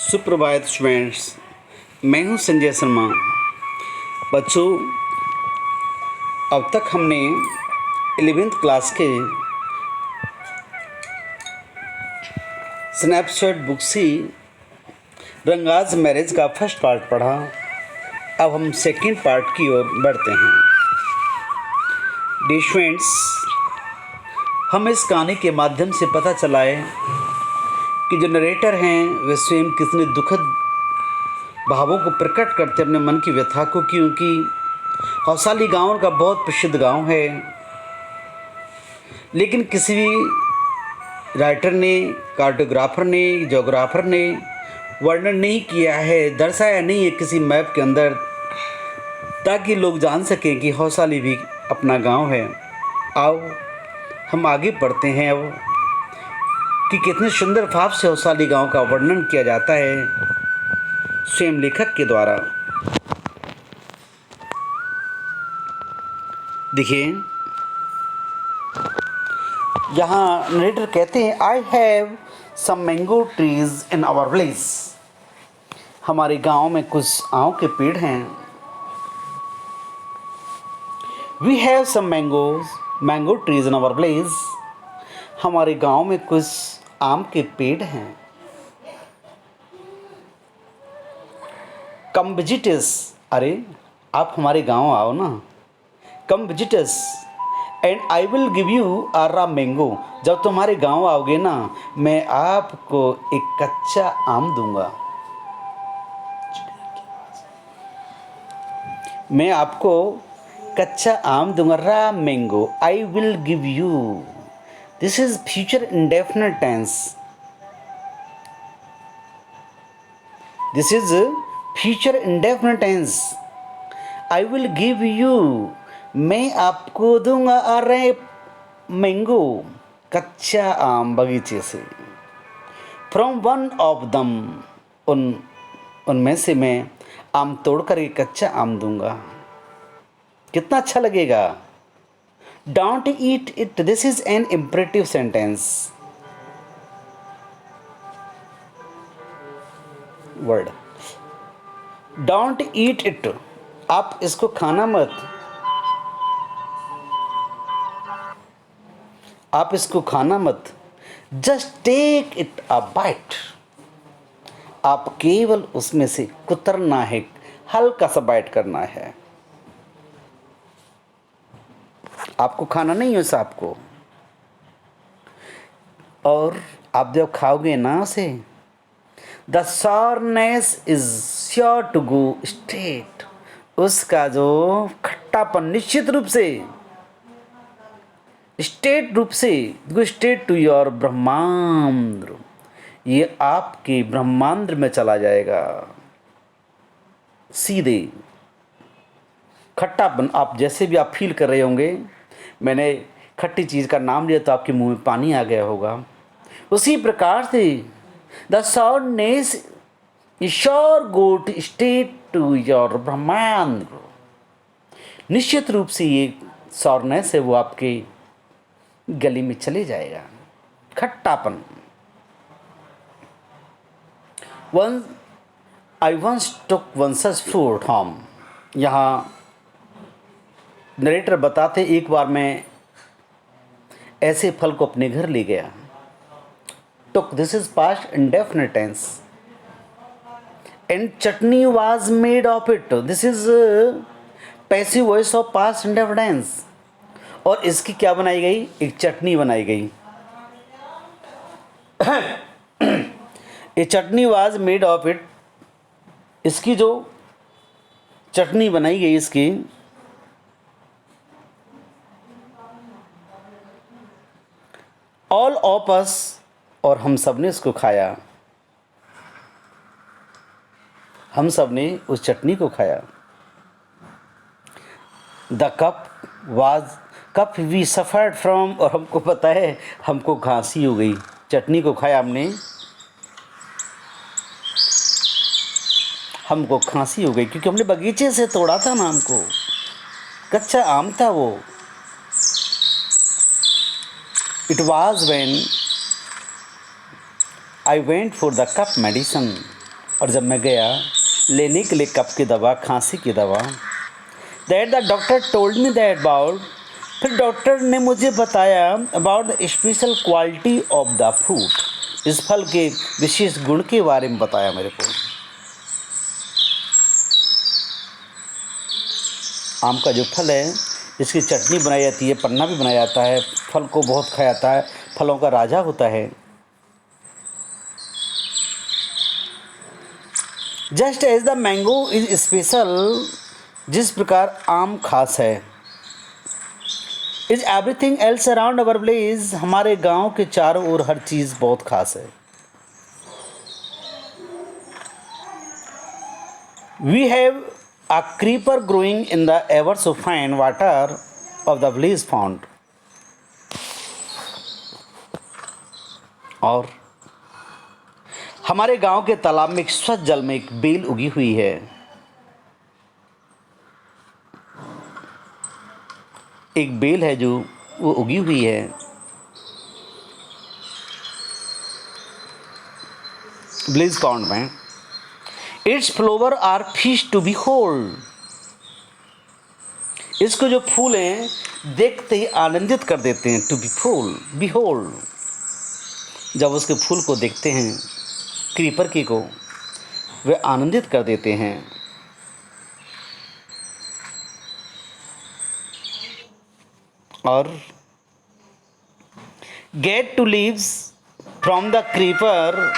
सुप्रभात स्टूडेंट्स, मैं हूं संजय शर्मा। बच्चों, अब तक हमने 11th क्लास के स्नैपशॉट बुक से रंगाज मैरिज का फर्स्ट पार्ट पढ़ा। अब हम सेकंड पार्ट की ओर बढ़ते हैं। डियर स्टूडेंट्स, हम इस कहानी के माध्यम से पता चला है कि जो नरेटर हैं वे स्वयं कितने दुखद भावों को प्रकट करते अपने मन की व्यथा को, क्योंकि हौसाली गांव का बहुत प्रसिद्ध गांव है, लेकिन किसी भी राइटर ने, कार्टोग्राफर ने, ज्योग्राफर ने वर्णन नहीं किया है, दर्शाया नहीं है किसी मैप के अंदर, ताकि लोग जान सकें कि हौसाली भी अपना गांव है। आओ हम आगे पढ़ते हैं अब कि कितने सुंदर भाव से हौसाली गांव का वर्णन किया जाता है स्वयं लेखक के द्वारा। देखिए, यहाँ नरेटर कहते हैं, I have some mango trees in our village. हमारे गांव में कुछ आम के पेड़ हैं। We have some mango trees in our village. हमारे गांव में कुछ आम के पेड़ हैं। कम विजिटर्स, अरे आप हमारे गांव आओ ना। Come visitors and I will give you a raw mango. जब तुम्हारे गांव आओगे ना, मैं आपको एक कच्चा आम दूंगा। मैं आपको कच्चा आम दूंगा। Raw mango, I will give you. This is future indefinite tense. This is future indefinite tense. I will give you, मैं आपको दूंगा अरे मैंगो, कच्चा आम बगीचे से। फ्रॉम वन ऑफ दम, उनमें से मैं आम तोड़कर एक कच्चा आम दूंगा। कितना अच्छा लगेगा। Don't eat it, this is an imperative sentence word. Don't eat it, आप इसको खाना मत। आप इसको खाना मत। Just take it a bite, आप केवल उसमें से कुतरना है, हल्का सा बाइट करना है। आपको खाना नहीं है उस आप को। और आप जब खाओगे ना उसे, the sourness is sure to go straight. उसका जो खट्टापन निश्चित रूप से, स्टेट रूप से गो स्ट्रेट टू योर ब्रह्मांड, ये आपके ब्रह्मांड में चला जाएगा सीधे। खट्टापन आप जैसे भी आप फील कर रहे होंगे, मैंने खट्टी चीज़ का नाम लिया तो आपके मुंह में पानी आ गया होगा। उसी प्रकार से the sourness is sure go straight to your ब्रह्मांड। निश्चित रूप से ये sourness है वो आपके गले में चले जाएगा। खट्टापन। I once took one such fruit home। यहाँ नरेटर बताते, एक बार मैं ऐसे फल को अपने घर ले गया। took, this is past indefinite tense, and chutney was made of it, this is passive voice of past indefinite tense। और इसकी क्या बनाई गई, एक चटनी बनाई गई। ए चटनी वाज मेड ऑफ इट, इसकी जो चटनी बनाई गई इसकी, ऑल ऑफ अस, और हम सब ने इसको खाया। हम सब ने उस चटनी को खाया। The cup we suffered from, और हमको पता है हमको खांसी हो गई। चटनी को खाया हमने, हमको खांसी हो गई, क्योंकि हमने बगीचे से तोड़ा था ना, हमको कच्चा आम था वो। It was when I went for the cup medicine। और जब मैं गया लेने के लिए कफ की दवा, खांसी की दवा, that the doctor told me that about, फिर डॉक्टर ने मुझे बताया about the special quality of the fruit, इस फल के विशेष गुण के बारे में बताया मेरे को। आम का जो फल है इसकी चटनी बनाई जाती है, पन्ना भी बनाया जाता है, फल को बहुत खाया जाता है, फलों का राजा होता है। Just as the mango is special, जिस प्रकार आम खास है, is everything else around our village, हमारे गांव के चारों ओर हर चीज़ बहुत खास है। We have a creeper growing in the ever so fine water of the village pond, और हमारे गांव के तालाब में एक स्वच्छ जल में एक बेल उगी हुई है। एक बेल है जो वो उगी हुई है विलेज पॉन्ड में। Its flower are fish to behold, इसको जो फूल हैं देखते ही आनंदित कर देते हैं। टू बी फूल बी होल्ड, जब उसके फूल को देखते हैं क्रीपर की को, वे आनंदित कर देते हैं। और get two leaves from the creeper,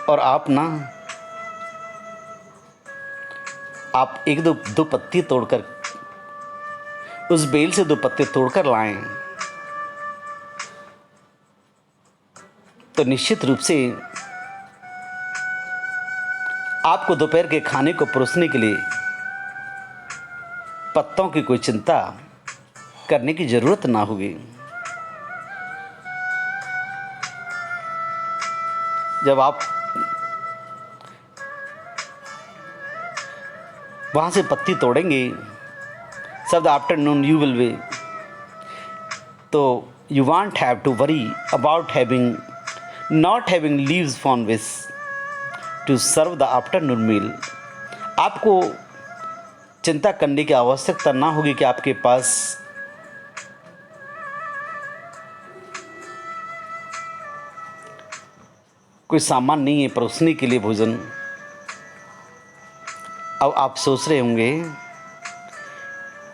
और आप एक दो पत्ती तोड़कर, उस बेल से 2 पत्ते तोड़कर लाएं, तो निश्चित रूप से आपको दोपहर के खाने को परोसने के लिए पत्तों की कोई चिंता करने की जरूरत ना होगी। जब आप वहाँ से पत्ती तोड़ेंगे, सब the afternoon you will be, तो you want have to worry about having not having leaves from which to serve the afternoon meal. आपको चिंता करने की आवश्यकता ना होगी कि आपके पास कोई सामान नहीं है परोसने के लिए भोजन। अब आप सोच रहे होंगे,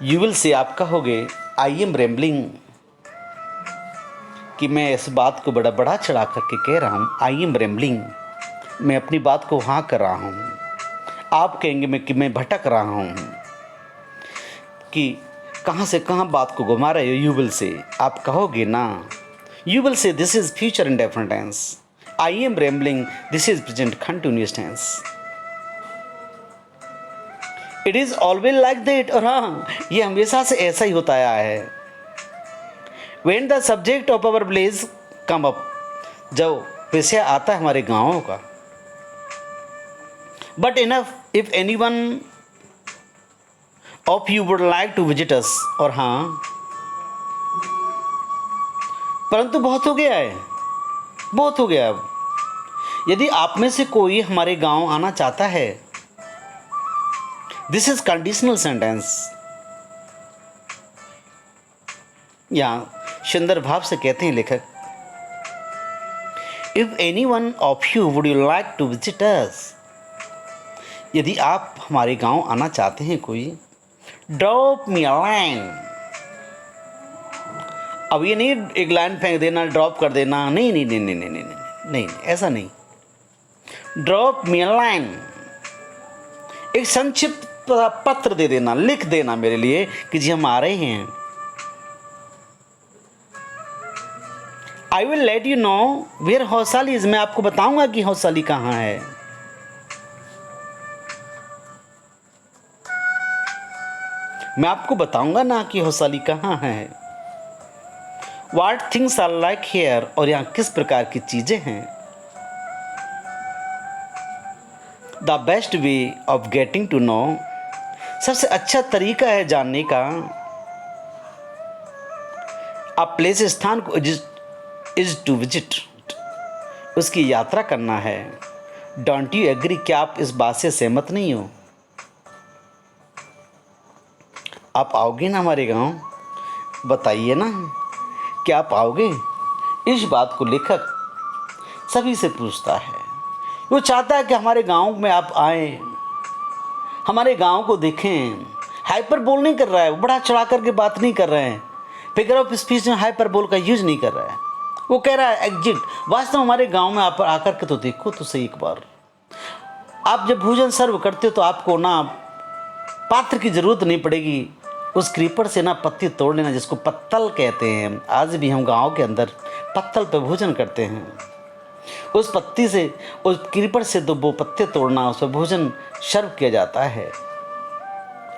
यू विल से, आप कहोगे आई एम रेम्बलिंग, कि मैं इस बात को बड़ा बड़ा चढ़ा करके कह रहा हूँ। आई एम रेम्बलिंग, मैं अपनी बात को हाँ कर रहा हूँ। आप कहेंगे कि मैं भटक रहा हूँ, कि कहाँ से कहाँ बात को घुमा रहे हो। यू विल से, आप कहोगे ना, you will say this is future indefinite tense, I am rambling this is present continuous tense, it is always like that. और हाँ, ये हमेशा से ऐसा ही होता आया है। When the subject of our village come up, जब विषय आता है हमारे गांवों का। But enough if any one of you would like to visit us, और हाँ, परंतु बहुत हो गया है, बहुत हो गया। अब यदि आप में से कोई हमारे गांव आना चाहता है, दिस इज कंडीशनल सेंटेंस। यहाँ सुंदर भाव से कहते हैं लेखक, if any one of you would you like to visit us, यदि आप हमारे गांव आना चाहते हैं कोई, ड्रॉप मी अ लाइन। अब ये नहीं एक लाइन फेंक देना, ड्रॉप कर देना, नहीं नहीं नहीं नहीं नहीं नहीं नहीं, नहीं, ऐसा नहीं। ड्रॉप मी अ लाइन, एक संक्षिप्त पत्र दे देना, लिख देना मेरे लिए कि जी हम आ रहे हैं। I will let you know where हौसाली इज, मैं आपको बताऊंगा कि हौसाली कहाँ है। मैं आपको बताऊंगा ना कि हौसाली कहाँ है। What things are like here, और यहाँ किस प्रकार की चीजें हैं। The best way of getting to know, सबसे अच्छा तरीका है जानने का, आप प्लेस स्थान को इज टू विजिट, उसकी यात्रा करना है। Don't you agree? क्या आप इस बात से सहमत नहीं हो? आप आओगे ना हमारे गांव? बताइए ना, क्या आप आओगे? इस बात को लेखक सभी से पूछता है। वो चाहता है कि हमारे गांव में आप आए, हमारे गांव को देखें। हाइपरबोल नहीं कर रहा है, वो बड़ा चढ़ा करके बात नहीं कर रहे हैं, फिगर ऑफ स्पीच में हाइपरबोल का यूज नहीं कर रहा है। वो कह रहा है एग्जिट, वास्तव हमारे गांव में आप आकर के तो देखो तो सही एक बार। आप जब भोजन सर्व करते हो तो आपको ना पात्र की जरूरत नहीं पड़ेगी, उस क्रीपर से ना पत्ती तोड़ लेना, जिसको पत्तल कहते हैं। आज भी हम गांव के अंदर पत्तल पे भोजन करते हैं। उस पत्ती से, उस क्रीपर से तो वो पत्ते तोड़ना, उस पर भोजन सर्व किया जाता है।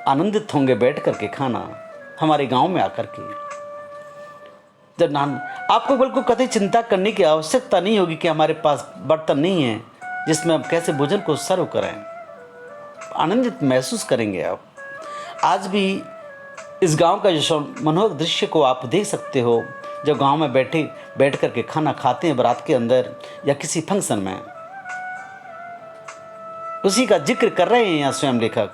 आनंदित होंगे बैठ करके खाना हमारे गांव में आकर के। जब आपको बिल्कुल कतई चिंता करने की आवश्यकता नहीं होगी कि हमारे पास बर्तन नहीं है जिसमें हम कैसे भोजन को सर्व करें। आनंदित महसूस करेंगे आप। आज भी इस गांव का जो मनोहर दृश्य को आप देख सकते हो, जब गांव में बैठ करके खाना खाते हैं बारात के अंदर या किसी फंक्शन में, उसी का जिक्र कर रहे हैं यहाँ स्वयं लेखक।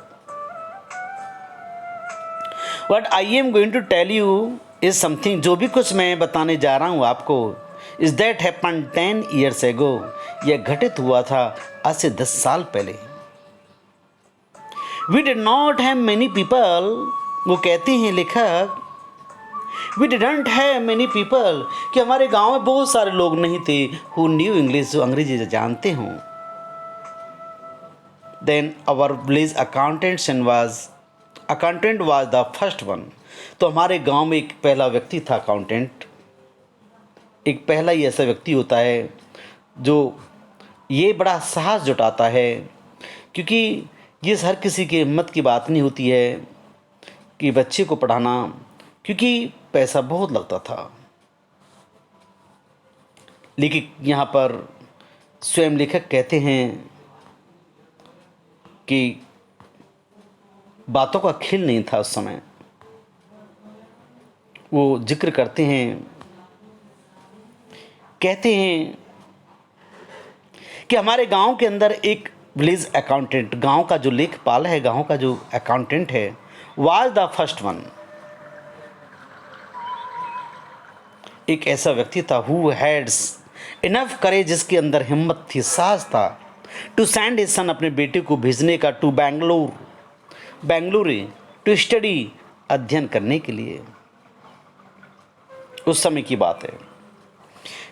What I am going to tell you is something, जो भी कुछ मैं बताने जा रहा हूँ आपको, is that happened 10 years ago, यह घटित हुआ था आज से 10 साल पहले। We did not have many people, वो कहते हैं लेखक, We didn't have many people, कि हमारे गांव में बहुत सारे लोग नहीं थे who knew English, जो अंग्रेजी जानते हों। Then our village accountant was the first one, तो हमारे गांव में एक पहला व्यक्ति था अकाउंटेंट। एक पहला ही ऐसा व्यक्ति होता है जो ये बड़ा साहस जुटाता है, क्योंकि ये हर किसी की हिम्मत की बात नहीं होती है कि बच्चे को पढ़ाना, क्योंकि पैसा बहुत लगता था। लेकिन यहाँ पर स्वयं लेखक कहते हैं कि बातों का खेल नहीं था उस समय। वो जिक्र करते हैं, कहते हैं कि हमारे गांव के अंदर एक विलेज अकाउंटेंट, गांव का जो लेखपाल है, गांव का जो अकाउंटेंट है, वाज द फर्स्ट वन, एक ऐसा व्यक्ति था हु हैड्स इनफ करेज, जिसके अंदर हिम्मत थी, साहस था, टू सेंड हिज सन, अपने बेटे को भेजने का, टू बेंगलुरु टू स्टडी, अध्ययन करने के लिए। उस समय की बात है,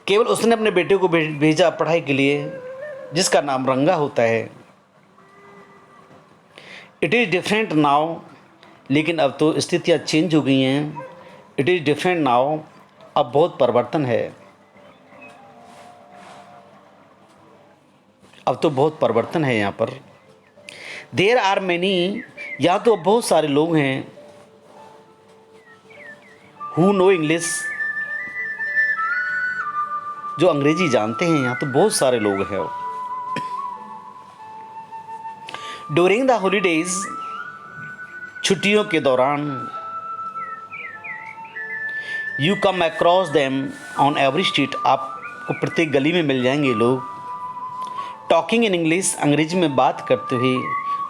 केवल उसने अपने बेटे को भेजा पढ़ाई के लिए, जिसका नाम रंगा होता है। इट इज़ डिफरेंट नाउ, लेकिन अब तो स्थितियाँ चेंज हो गई हैं। इट इज़ डिफरेंट नाउ, अब बहुत परिवर्तन है। अब तो बहुत परिवर्तन है यहाँ पर। देयर आर मैनी, यहाँ तो बहुत सारे लोग हैं, हु नो इंग्लिश, जो अंग्रेजी जानते हैं। यहाँ तो बहुत सारे लोग हैं। ड्यूरिंग द हॉलीडेज, छुट्टियों के दौरान, you come across them on every street, आपको प्रत्येक गली में मिल जाएंगे लोग। टॉकिंग इन इंग्लिश, अंग्रेजी में बात करते हुए।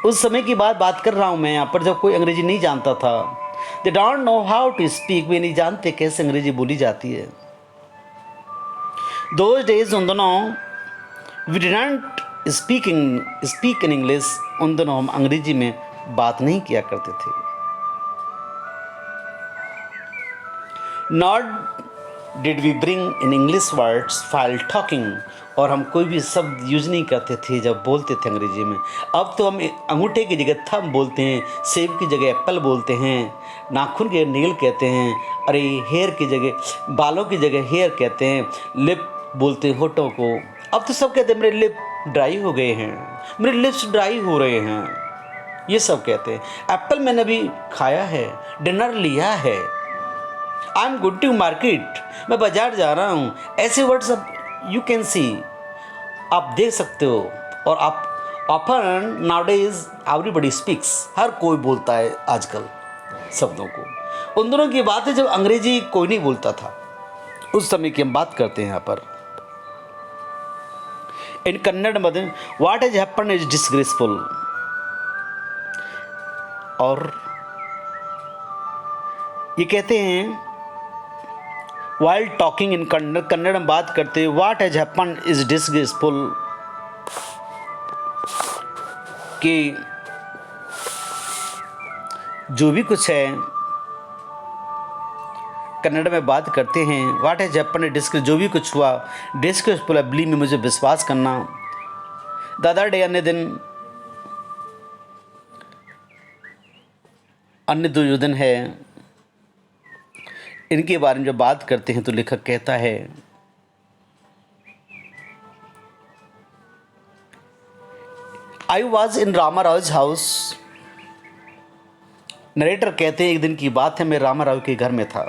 उस समय की बात कर रहा हूँ मैं यहाँ पर, जब कोई अंग्रेजी नहीं जानता था। They don't know how to speak, वे नहीं जानते कैसे अंग्रेजी बोली जाती है। दोज डेज, उन दिनों, we didn't speak in English, उन दिनों हम अंग्रेजी में बात नहीं किया करते थे। Not did we bring in English words while talking, और हम कोई भी शब्द यूज नहीं करते थे जब बोलते थे अंग्रेजी में। अब तो हम अंगूठे की जगह थंब बोलते हैं, सेब की जगह एप्पल बोलते हैं, नाखून के नेल कहते हैं, अरे हेयर की जगह, बालों की जगह हेयर कहते हैं, लिप बोलते हैं होठों को। अब तो सब कहते हैं मेरे लिप ड्राई हो गए हैं, मेरे लिप्स ड्राई हो रहे हैं, ये सब कहते हैं। एप्पल मैंने अभी खाया है, डिनर लिया है, I am good to market, मैं बाजार जा रहा हूँ। ऐसे वर्ड्स अब यू कैन सी, आप देख सकते हो। और आप ऑफन नाउडेज एवरीबडी स्पीक्स, हर कोई बोलता है आजकल शब्दों को। उन दोनों की बात है जब अंग्रेजी कोई नहीं बोलता था, उस समय की हम बात करते हैं यहाँ पर। इन कन्नड़ मध्ये what has happen is disgraceful. और ये कहते हैं while talking in Kannada, Kannada में बात करते what has happen is disgraceful, कि जो भी कुछ है कन्नड़ में बात करते हैं व्हाट हैज हैपन डिस्कस, जो भी कुछ हुआ डिस्कसफुल, बिलीव में मुझे विश्वास करना। द अदर डे, अन्य दिन, अन्य जो दिन है इनके बारे में जब बात करते हैं तो लेखक कहता है I was in Rama Rao house. Narrator कहते हैं एक दिन की बात है, मैं रामा राव के घर में था।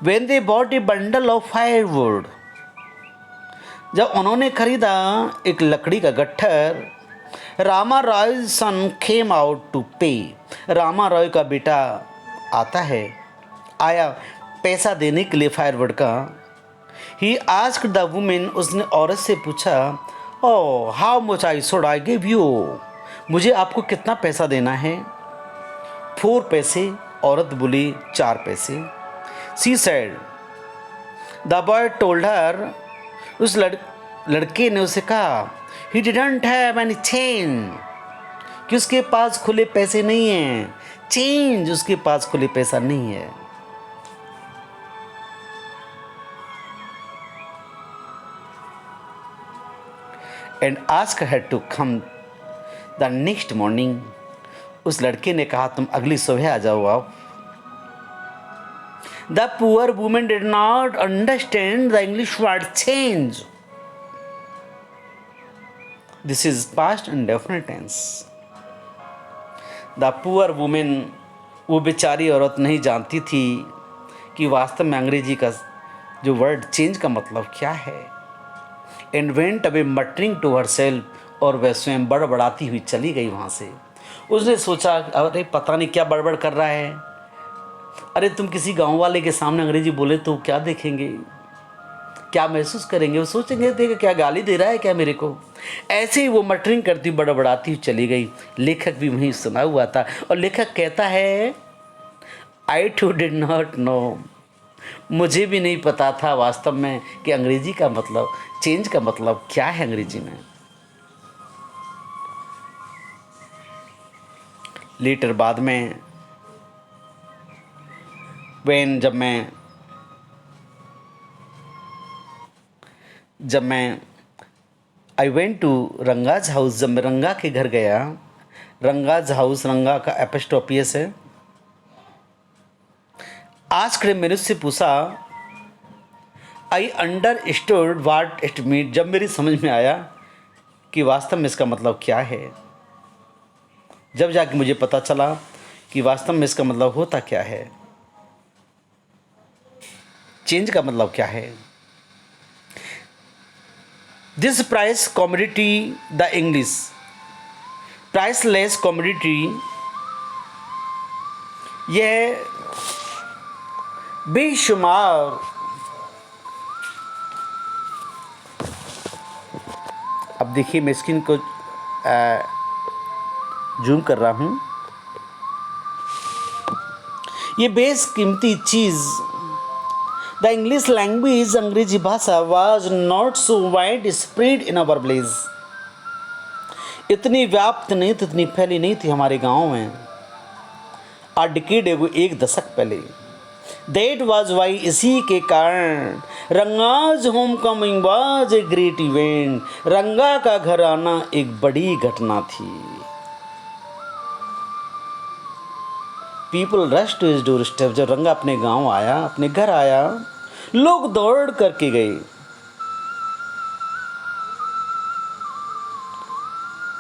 When they bought a bundle of firewood, जब उन्होंने खरीदा एक लकड़ी का गट्ठर, रामा रॉय सन केम आउट टू पे, रामा रॉय का बेटा आता है, आया पैसा देने के लिए फायरवुड का। ही आस्क्ड द वुमेन, उसने औरत से पूछा, oh how much I should I give you, मुझे आपको कितना पैसा देना है। 4 पैसे, औरत बोली 4 पैसे। She said, the boy told her, उस लड़के ने उसे कहा, he didn't have any change, कि उसके पास खुले पैसे नहीं हैं, चेंज, उसके पास खुले पैसा नहीं है। And ask her to come the next morning, उस लड़के ने कहा तुम अगली सुबह आ जाओ आप। The poor women did not understand the English word change, this is past indefinite tense. The poor women, वो बेचारी औरत नहीं जानती थी कि वास्तव में अंग्रेजी का जो वर्ड चेंज का मतलब क्या है। And went away muttering to herself, और वह स्वयं बड़बड़ाती हुई चली गई वहाँ से। उसने सोचा अरे पता नहीं क्या बड़बड़ कर रहा है, अरे तुम किसी गांव वाले के सामने अंग्रेजी बोले तो क्या देखेंगे, क्या महसूस करेंगे, वो सोचेंगे थे कि क्या गाली दे रहा है क्या मेरे को। ऐसे ही वो मटरिंग करती बड़बड़ाती हुई चली गई। लेखक भी वहीं सुना हुआ था, और लेखक कहता है आई टू डिड नॉट नो, मुझे भी नहीं पता था वास्तव में कि अंग्रेजी का मतलब, चेंज का मतलब क्या है अंग्रेजी में। लेटर बाद में वेन जब मैं I went to Ranga's house, जब मैं रंगा के घर गया, रंगाज हाउस, रंगा का एपिस्टोपियस है। आस्क्ड, मैंने उससे पूछा, I understood what it mean, जब मेरी समझ में आया कि वास्तव में इसका मतलब क्या है, जब जाके मुझे पता चला कि वास्तव में इसका मतलब होता क्या है, चेंज का मतलब क्या है। This price commodity the English, priceless commodity, यह बेशुमार, अब देखिए मैं स्क्रीन को जूम कर रहा हूँ, ये बेशकीमती चीज़, द इंग्लिश लैंग्वेज, अंग्रेजी भाषा, was not so widespread in our village, इतनी व्याप्त नहीं थी, इतनी फैली नहीं थी हमारे गाँव में। आ डिकेड एगो, एक दशक पहले। दैट वाज वाई, इसी के कारण, Ranga's homecoming was a great event, Ranga का घर आना एक बड़ी घटना थी। People rush to his doorstep, जब रंगा अपने गांव आया, अपने घर आया, लोग दौड़ करके गए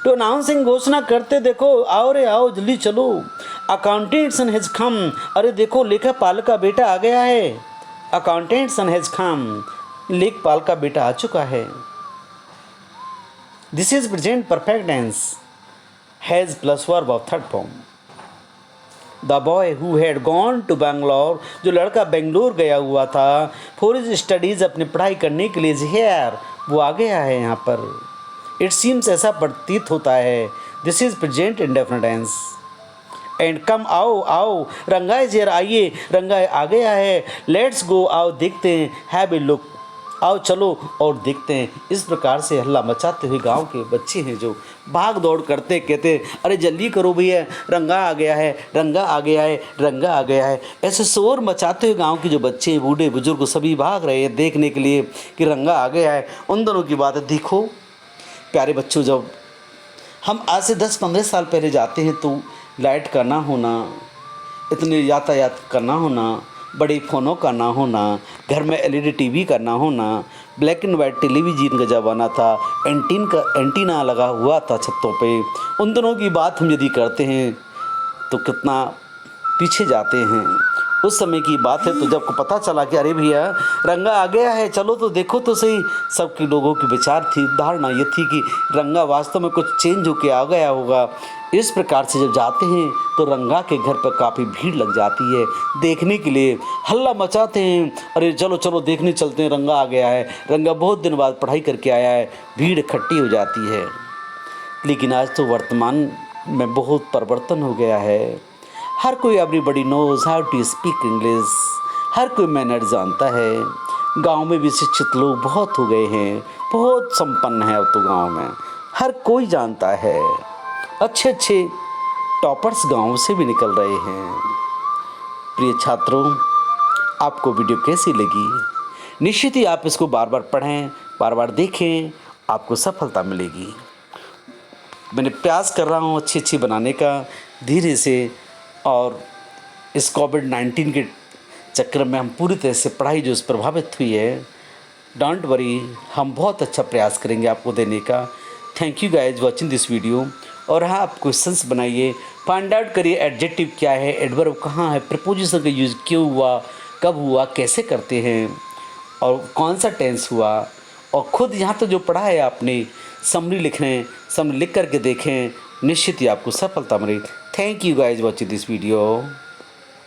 टू अनाउंसिंग, घोषणा करते, देखो आओ रे आओ, जल्दी चलो, अकाउंटेंट सन हैज कम, अरे देखो लेखापाल का बेटा आ गया है, अकाउंटेंट सन हैज कम, लेखपाल का बेटा आ चुका है। This is present perfect tense, has plus verb of third form. The boy who had gone to Bangalore, जो लड़का बेंगलोर गया हुआ था, फॉर हिज स्टडीज़, अपनी पढ़ाई करने के लिए, हेयर वो आ गया है यहाँ पर। इट सीम्स ऐसा प्रतीत होता है। This is present indefinite tense. And come आओ आओ, रंगा इज हियर, आइए, रंगा आ गया है। लेट्स गो, आओ देखते हैं, हैव ए लुक, आओ चलो और देखते हैं। इस प्रकार से हल्ला मचाते हुए गांव के बच्चे हैं जो भाग दौड़ करते, कहते अरे जल्दी करो भैया, रंगा आ गया है, रंगा आ गया है, रंगा आ गया है। ऐसे शोर मचाते हुए गांव के जो बच्चे बूढ़े बुजुर्ग सभी भाग रहे हैं देखने के लिए कि रंगा आ गया है। उन दोनों की बात है। देखो प्यारे बच्चों, जब हम आज से 10-15 साल पहले जाते हैं तो लाइट का ना होना, इतने यातायात का ना होना, बड़े फ़ोनों का ना होना, घर में एलईडी टीवी का ना होना, ब्लैक एंड वाइट टेलीविज़न का ज़माना था, एंटीना लगा हुआ था छतों पे। उन दोनों की बात हम यदि करते हैं तो कितना पीछे जाते हैं। उस समय की बात है। तो जब को पता चला कि अरे भैया रंगा आ गया है, चलो तो देखो तो सही, सबके लोगों की विचार थी, धारणा ये थी कि रंगा वास्तव में कुछ चेंज होके आ गया होगा। इस प्रकार से जब जाते हैं तो रंगा के घर पर काफ़ी भीड़ लग जाती है देखने के लिए। हल्ला मचाते हैं, अरे चलो चलो देखने चलते हैं, रंगा आ गया है, रंगा बहुत दिन बाद पढ़ाई करके आया है। भीड़ इकट्ठी हो जाती है। लेकिन आज तो वर्तमान में बहुत परिवर्तन हो गया है। हर कोई everybody knows how to speak English, हर कोई मैनर जानता है। गांव में भी शिक्षित लोग बहुत हो गए हैं, बहुत संपन्न है अब तो गांव में, हर कोई जानता है। अच्छे अच्छे टॉपर्स गांव से भी निकल रहे हैं। प्रिय छात्रों, आपको वीडियो कैसी लगी? निश्चित ही आप इसको बार बार पढ़ें, बार बार देखें, आपको सफलता मिलेगी। मैंने प्रयास कर रहा हूँ अच्छी बनाने का धीरे से, और इस कोविड-19 के चक्कर में हम पूरी तरह से पढ़ाई जो प्रभावित हुई है, डोंट वरी, हम बहुत अच्छा प्रयास करेंगे आपको देने का। Thank you guys watching this video. और हाँ, आप क्वेश्चंस बनाइए, फाइंड आउट करिए एडजेक्टिव क्या है, एडवर्ब कहाँ है, प्रीपोजिशन का यूज़ क्यों हुआ, कब हुआ, कैसे करते हैं, और कौन सा टेंस हुआ। और ख़ुद यहाँ तो जो पढ़ा है आपने समरी लिख रहे हैं, समरी लिख करके देखें, निश्चित ही आपको सफलता मिलेगी। Thank you guys watching this video.